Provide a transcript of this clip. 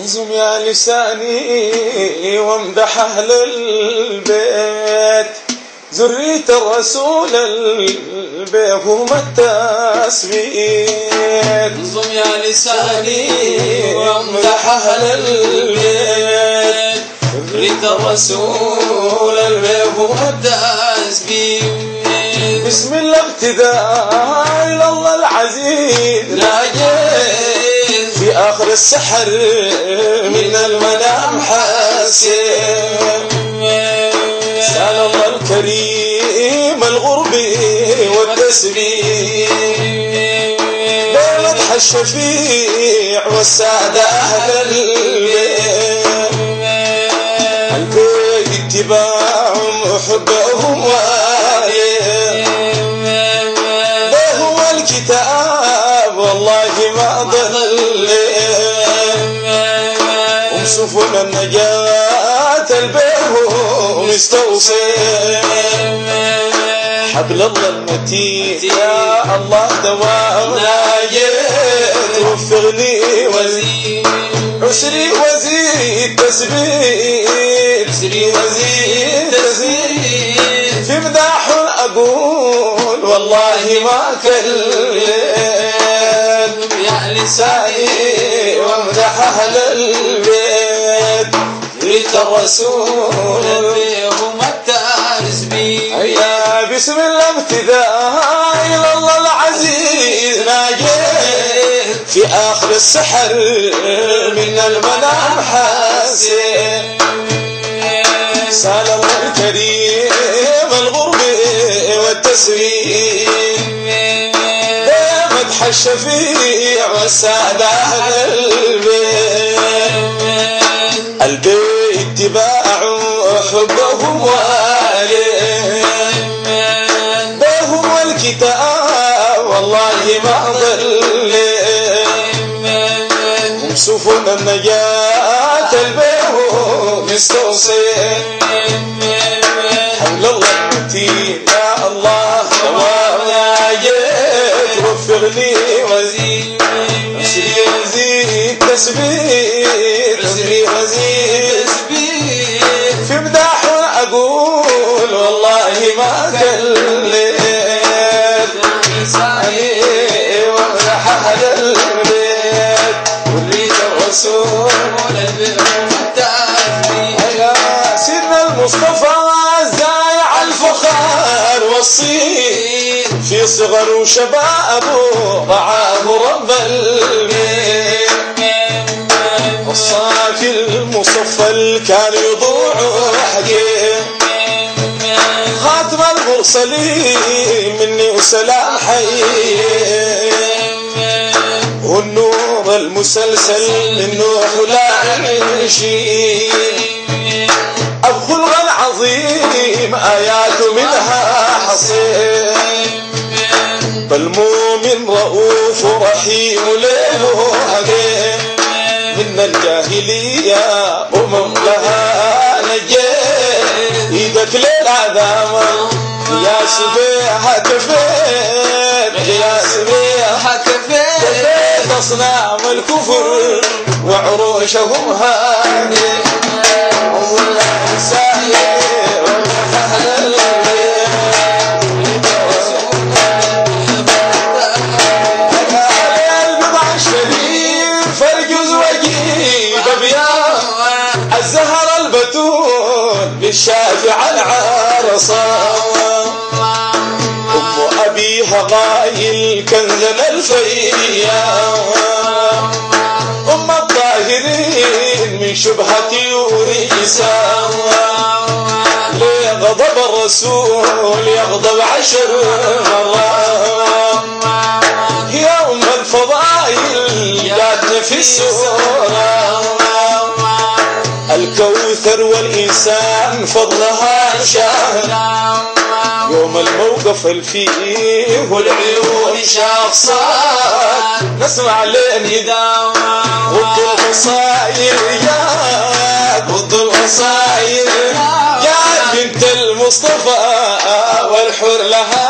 اهزم يا لساني وامدح أهل البيت، ذرية الرسول البيهم التسبيت. اهزم يا لساني وامدح أهل البيت، ذرية الرسول البيهم التسبيت. بسم الله ابتداء إلى الله العزيز ناجيت في آخر السحر من المنام حسين. سأل الله الكريم الغرب والتسبيح، بمدح الشفيع والسادة أهل البيت. البيت اتباعهم وحبهم هو الكتاب والله ما ضل، ومسفن النجاة البيه مستوصي. حبل الله المتين يا الله دوامنا توفقني وزيد عسري وزيد تسبيح، عسري وزيد تسبيح. في مداح أقول والله ما كلم يا لساني وامدح أهل البيت، ذرية الرسول البيهم التسبيح. يا بسم الله ابتداء إلى الله العزيز ناجيت في آخر السحر من المنام حسين. سال الله الكريم الغرب والتسبيح، بمدح الشفيع والسادة أهل البيت. البيت اتباع حبهم بهم الكتاب والله ما ضل، هم سفن النجاة البيه مستوصي. حول الله المتين يا الله دوامنا جيت وفقني وزيد عسري وزيد تسبيح، عسري وزيد تسبيح. في مداح أقول والله ما كلت لساني وامدح أهل البيت، ذرية الرسول البيهم التسبيح. يا سيدنا المصطفى زايع الفخار والصيت، في صغر وشبابه رعاه رب البيت. الصافي المصفى كان يضوع حقيق، خاتم المرسلين مني وسلام حي، والنور المسلسل من نوح لا نشيل. أبو خلق العظيم آيات منها حصين، فالمؤمن رؤوف رحيم ليله حقيق. من الجاهلية لها نجيت، ايدك للعذاب يا سبيحة كفيت، يا سبيحة كفيت أصنام الكفر وعروشهم هاني. الزهر البتول بالشافع العرصة، أم أبيها غايل كنزنا الفيام، أم الطاهرين من شبهة وريسام. ليه غضب الرسول يغضب 10 مرات، يا أم الفضائل جاتنا في السورة. الكوثر والإنسان فضلها شاهد، يوم الموقف الفيه والعيون شاخصات. نسمع للنداء ضد القصاير يا ضد القصاير يا بنت المصطفى والحر لها